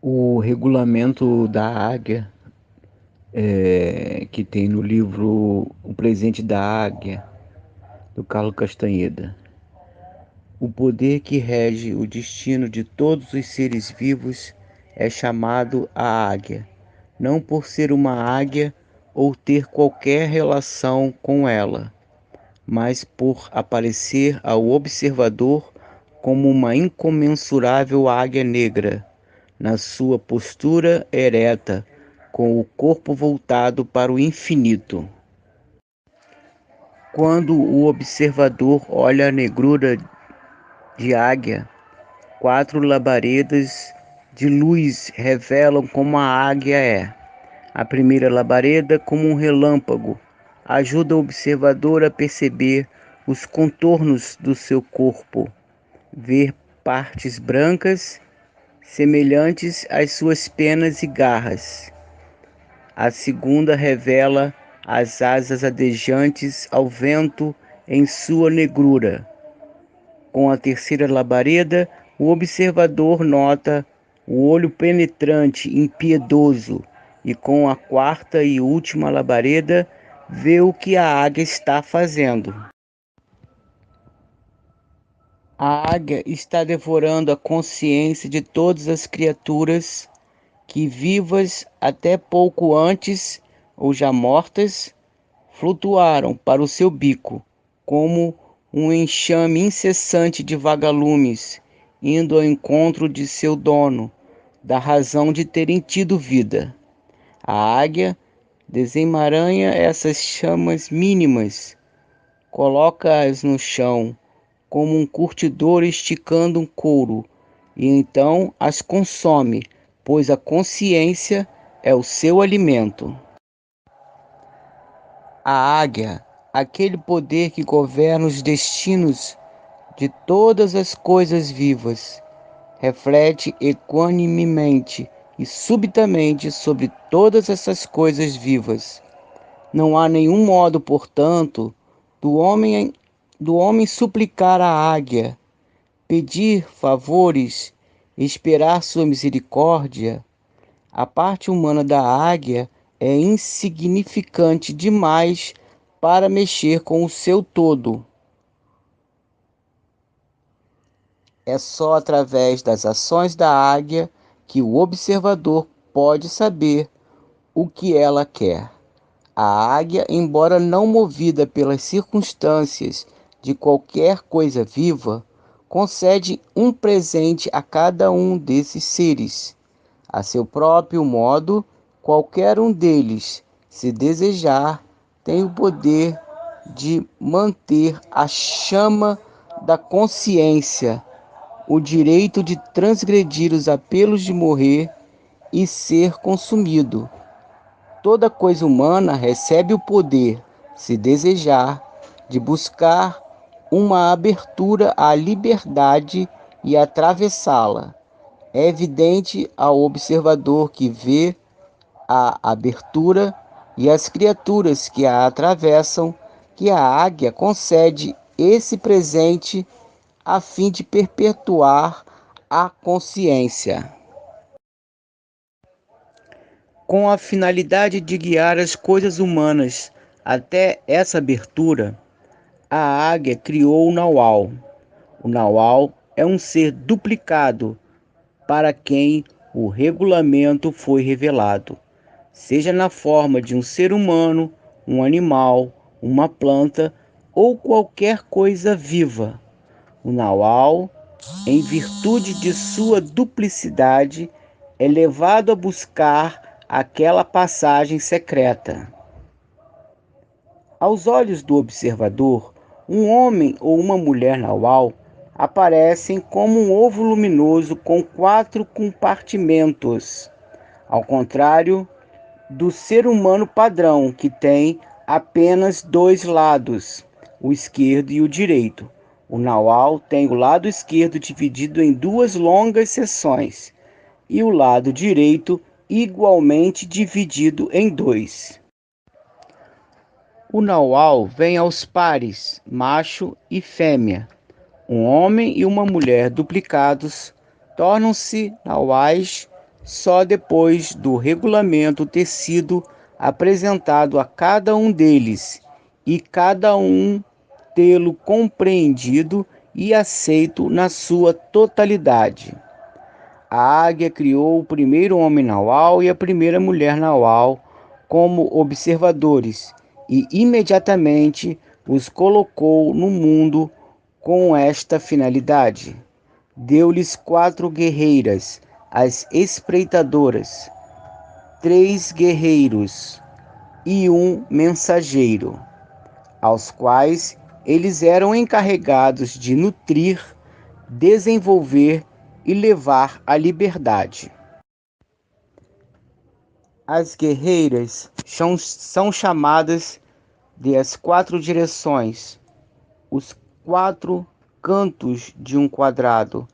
O regulamento da águia, que tem no livro O Presente da Águia, do Carlos Castanheda. O poder que rege o destino de todos os seres vivos é chamado a águia, não por ser uma águia ou ter qualquer relação com ela, mas por aparecer ao observador como uma incomensurável águia negra, na sua postura ereta, com o corpo voltado para o infinito. Quando o observador olha a negrura de águia, quatro labaredas de luz revelam como a águia é. A primeira labareda, como um relâmpago, ajuda o observador a perceber os contornos do seu corpo, ver partes brancas semelhantes às suas penas e garras. A segunda revela as asas adejantes ao vento em sua negrura. Com a terceira labareda, o observador nota o olho penetrante, impiedoso, e com a quarta e última labareda, vê o que a águia está fazendo. A águia está devorando a consciência de todas as criaturas que, vivas até pouco antes ou já mortas, flutuaram para o seu bico, como um enxame incessante de vagalumes, indo ao encontro de seu dono, da razão de terem tido vida. A águia desemaranha essas chamas mínimas, coloca-as no chão, como um curtidor esticando um couro, e então as consome, pois a consciência é o seu alimento. A águia, aquele poder que governa os destinos de todas as coisas vivas, reflete equanimemente e subitamente sobre todas essas coisas vivas. Não há nenhum modo, portanto, do homem suplicar à águia, pedir favores, esperar sua misericórdia. A parte humana da águia é insignificante demais para mexer com o seu todo. É só através das ações da águia que o observador pode saber o que ela quer. A águia, embora não movida pelas circunstâncias de qualquer coisa viva, concede um presente a cada um desses seres. A seu próprio modo, qualquer um deles, se desejar, tem o poder de manter a chama da consciência, o direito de transgredir os apelos de morrer e ser consumido. Toda coisa humana recebe o poder, se desejar, de buscar uma abertura à liberdade e atravessá-la. É evidente ao observador que vê a abertura e as criaturas que a atravessam que a águia concede esse presente a fim de perpetuar a consciência. Com a finalidade de guiar as coisas humanas até essa abertura, a águia criou o Naual. O Naual é um ser duplicado para quem o regulamento foi revelado, seja na forma de um ser humano, um animal, uma planta ou qualquer coisa viva. O Naual, em virtude de sua duplicidade, é levado a buscar aquela passagem secreta. Aos olhos do observador, um homem ou uma mulher Naual aparecem como um ovo luminoso com 4 compartimentos, ao contrário do ser humano padrão, que tem apenas 2 lados, o esquerdo e o direito. O Naual tem o lado esquerdo dividido em 2 longas seções e o lado direito igualmente dividido em 2. O Naual vem aos pares, macho e fêmea. Um homem e uma mulher duplicados tornam-se Nauais só depois do regulamento ter sido apresentado a cada um deles e cada um tê-lo compreendido e aceito na sua totalidade. A águia criou o primeiro homem naual e a primeira mulher naual como observadores e imediatamente os colocou no mundo com esta finalidade. Deu-lhes 4 guerreiras, as espreitadoras, 3 guerreiros e um mensageiro, aos quais eles eram encarregados de nutrir, desenvolver e levar à liberdade. As guerreiras são chamadas de as 4 direções, os 4 cantos de um quadrado,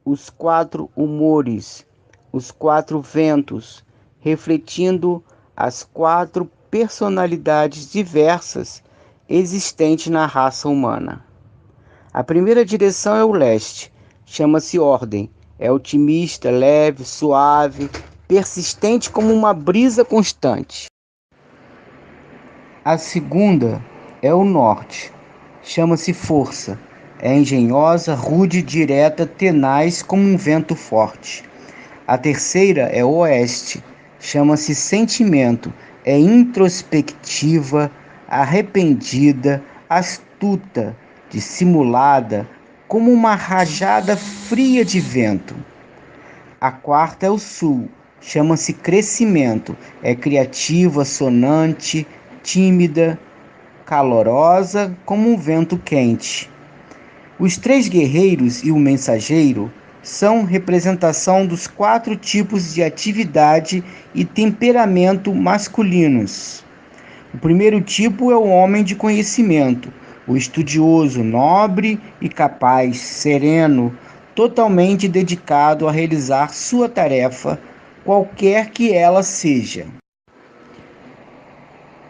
os 4 humores, os 4 ventos, refletindo as 4 personalidades diversas existentes na raça humana. A primeira direção é o leste, chama-se ordem, é otimista, leve, suave, persistente como uma brisa constante. A segunda é o norte, chama-se força, é engenhosa, rude, direta, tenaz como um vento forte. A terceira é o oeste, chama-se sentimento, é introspectiva, arrependida, astuta, dissimulada, como uma rajada fria de vento. A quarta é o sul, chama-se crescimento, é criativa, sonante, tímida, calorosa como um vento quente. Os 3 guerreiros e o mensageiro são representação dos 4 tipos de atividade e temperamento masculinos. O primeiro tipo é o homem de conhecimento, o estudioso, nobre e capaz, sereno, totalmente dedicado a realizar sua tarefa, qualquer que ela seja.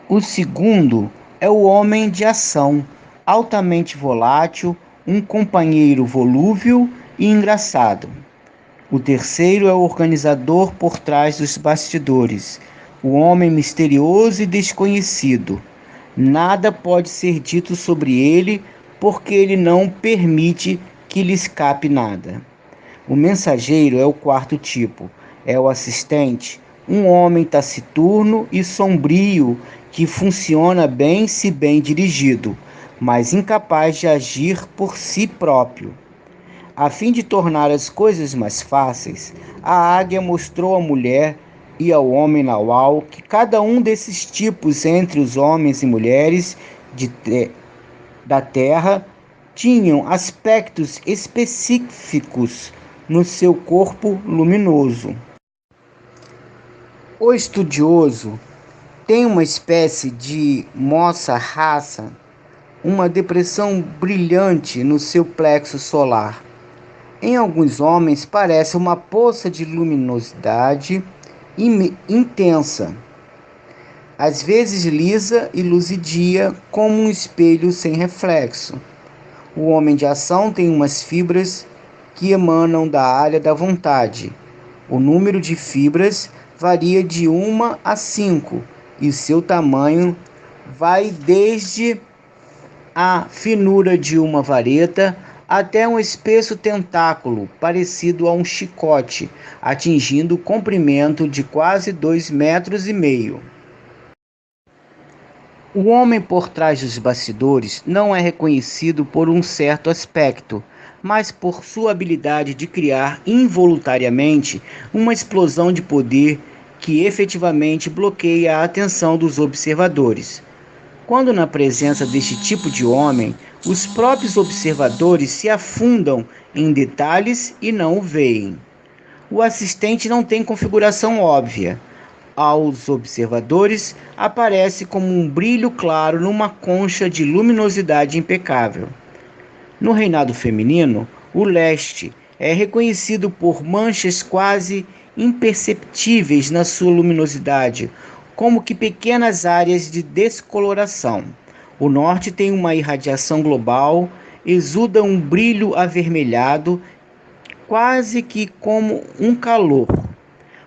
O segundo é o homem de ação, altamente volátil, um companheiro volúvel e engraçado. O terceiro é o organizador por trás dos bastidores, o homem misterioso e desconhecido. Nada pode ser dito sobre ele porque ele não permite que lhe escape nada. O mensageiro é o quarto tipo, é o assistente, um homem taciturno e sombrio que funciona bem se bem dirigido, mas incapaz de agir por si próprio. A fim de tornar as coisas mais fáceis, a águia mostrou à mulher e ao homem naual que cada um desses tipos entre os homens e mulheres da terra tinham aspectos específicos no seu corpo luminoso. O estudioso tem uma espécie de moça raça, uma depressão brilhante no seu plexo solar. Em alguns homens parece uma poça de luminosidade intensa, às vezes lisa e luzidia como um espelho sem reflexo. O homem de ação tem umas fibras que emanam da área da vontade. O número de fibras varia de 1 a 5 e seu tamanho vai desde a finura de uma vareta até um espesso tentáculo parecido a um chicote, atingindo o comprimento de quase 2,5 metros. O homem por trás dos bastidores não é reconhecido por um certo aspecto, mas por sua habilidade de criar involuntariamente uma explosão de poder que efetivamente bloqueia a atenção dos observadores. Quando na presença deste tipo de homem, os próprios observadores se afundam em detalhes e não o veem. O assistente não tem configuração óbvia. Aos observadores, aparece como um brilho claro numa concha de luminosidade impecável. No reinado feminino, o leste é reconhecido por manchas quase imperceptíveis na sua luminosidade, como que pequenas áreas de descoloração. O norte tem uma irradiação global, exuda um brilho avermelhado, quase que como um calor.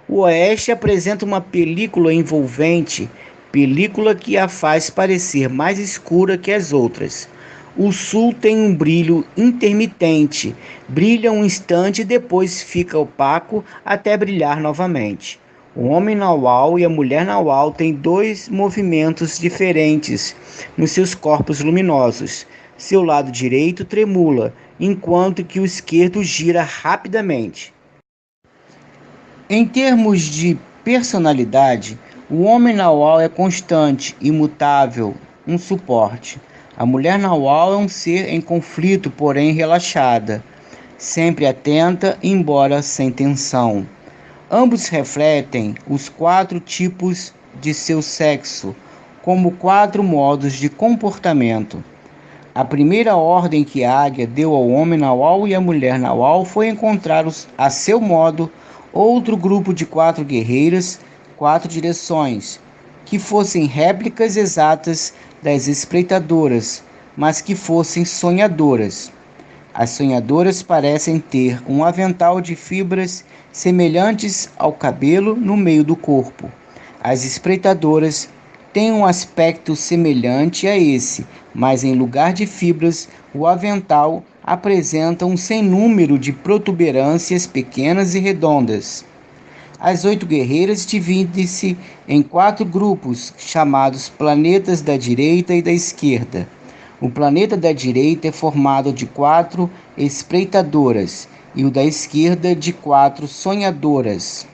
O oeste apresenta uma película envolvente, película que a faz parecer mais escura que as outras. O sul tem um brilho intermitente, brilha um instante e depois fica opaco até brilhar novamente. O homem naual e a mulher naual têm dois movimentos diferentes nos seus corpos luminosos. Seu lado direito tremula, enquanto que o esquerdo gira rapidamente. Em termos de personalidade, o homem naual é constante, imutável, um suporte. A mulher naual é um ser em conflito, porém relaxada, sempre atenta, embora sem tensão. Ambos refletem os quatro tipos de seu sexo, como quatro modos de comportamento. A primeira ordem que a águia deu ao homem naual e à mulher naual foi encontrar, a seu modo, outro grupo de quatro guerreiras, quatro direções, que fossem réplicas exatas das espreitadoras, mas que fossem sonhadoras. As sonhadoras parecem ter um avental de fibras semelhantes ao cabelo no meio do corpo. As espreitadoras têm um aspecto semelhante a esse, mas em lugar de fibras, o avental apresenta um sem número de protuberâncias pequenas e redondas. As 8 guerreiras dividem-se em 4 grupos, chamados planetas da direita e da esquerda. O planeta da direita é formado de 4 espreitadoras e o da esquerda de 4 sonhadoras.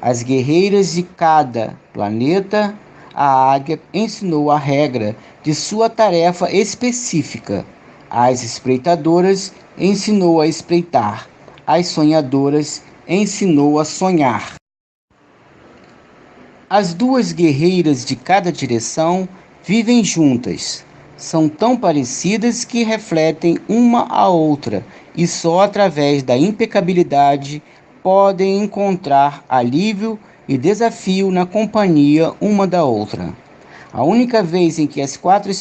As guerreiras de cada planeta, a águia ensinou a regra de sua tarefa específica. Às espreitadoras ensinou a espreitar. Às sonhadoras ensinou a sonhar. As duas guerreiras de cada direção vivem juntas. São tão parecidas que refletem uma a outra e só através da impecabilidade podem encontrar alívio e desafio na companhia uma da outra. A única vez em que as 4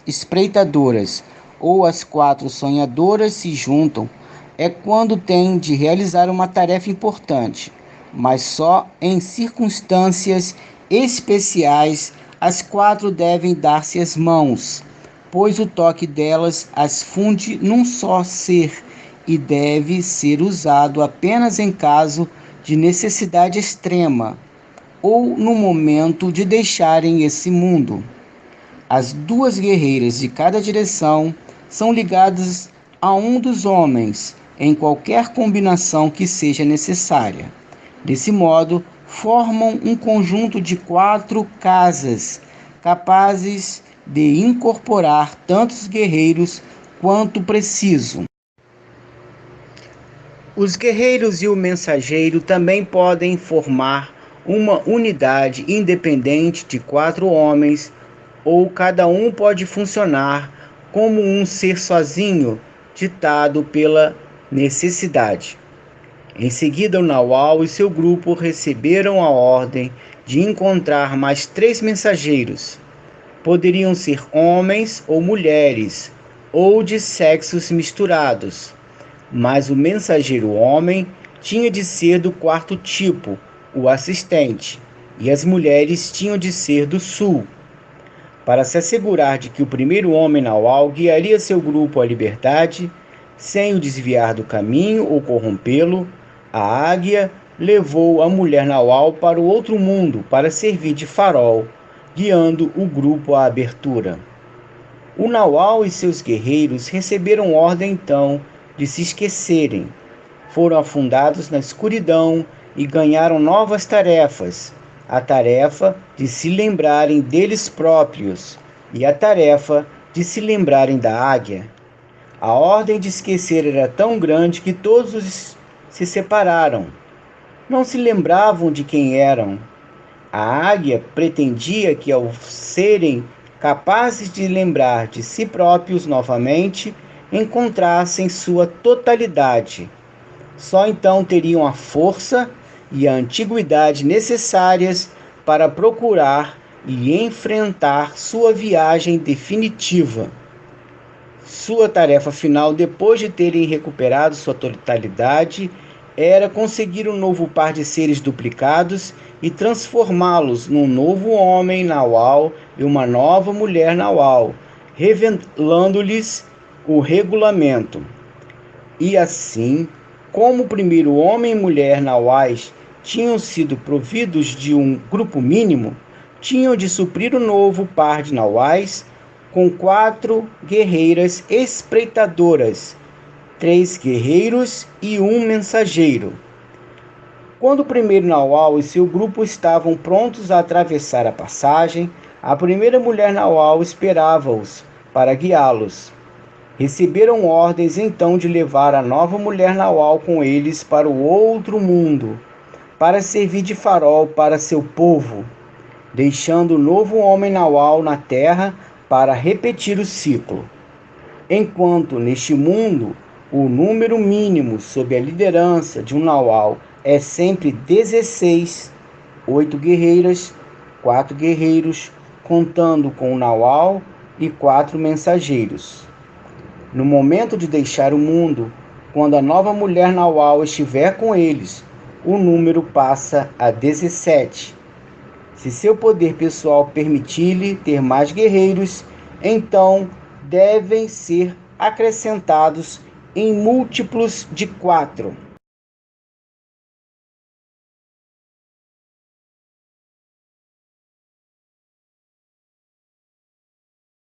espreitadoras ou as 4 sonhadoras se juntam é quando têm de realizar uma tarefa importante, mas só em circunstâncias especiais as 4 devem dar-se as mãos, pois o toque delas as funde num só ser e deve ser usado apenas em caso de necessidade extrema ou no momento de deixarem esse mundo. As duas guerreiras de cada direção são ligadas a um dos homens em qualquer combinação que seja necessária. Desse modo, formam um conjunto de 4 casas capazes de incorporar tantos guerreiros quanto preciso. Os guerreiros e o mensageiro também podem formar uma unidade independente de 4 homens, ou cada um pode funcionar como um ser sozinho, ditado pela necessidade. Em seguida, o Naual e seu grupo receberam a ordem de encontrar mais 3 mensageiros. Poderiam ser homens ou mulheres, ou de sexos misturados. Mas o mensageiro homem tinha de ser do quarto tipo, o assistente, e as mulheres tinham de ser do sul. Para se assegurar de que o primeiro homem naual guiaria seu grupo à liberdade, sem o desviar do caminho ou corrompê-lo, a águia levou a mulher naual para o outro mundo para servir de farol, guiando o grupo à abertura. O naual e seus guerreiros receberam ordem então de se esquecerem. Foram afundados na escuridão e ganharam novas tarefas, a tarefa de se lembrarem deles próprios e a tarefa de se lembrarem da águia. A ordem de esquecer era tão grande que todos se separaram. Não se lembravam de quem eram. A águia pretendia que, ao serem capazes de lembrar de si próprios novamente, encontrassem sua totalidade. Só então teriam a força e a antiguidade necessárias para procurar e enfrentar sua viagem definitiva. Sua tarefa final, depois de terem recuperado sua totalidade era conseguir um novo par de seres duplicados e transformá-los num novo homem Naual e uma nova mulher Naual, revelando-lhes o regulamento. E assim, como o primeiro homem e mulher Nauais tinham sido providos de um grupo mínimo, tinham de suprir o novo par de Nauais com 4 guerreiras espreitadoras, 3 guerreiros e um mensageiro. Quando o primeiro Naual e seu grupo estavam prontos a atravessar a passagem, a primeira mulher Naual esperava-os para guiá-los. Receberam ordens então de levar a nova mulher Naual com eles para o outro mundo, para servir de farol para seu povo, deixando o novo homem Naual na terra para repetir o ciclo. Enquanto neste mundo o número mínimo sob a liderança de um Naual é sempre 16, 8 guerreiras, 4 guerreiros, contando com o Naual e 4 mensageiros. No momento de deixar o mundo, quando a nova mulher Naual estiver com eles, o número passa a 17. Se seu poder pessoal permitir-lhe ter mais guerreiros, então devem ser acrescentados em múltiplos de 4.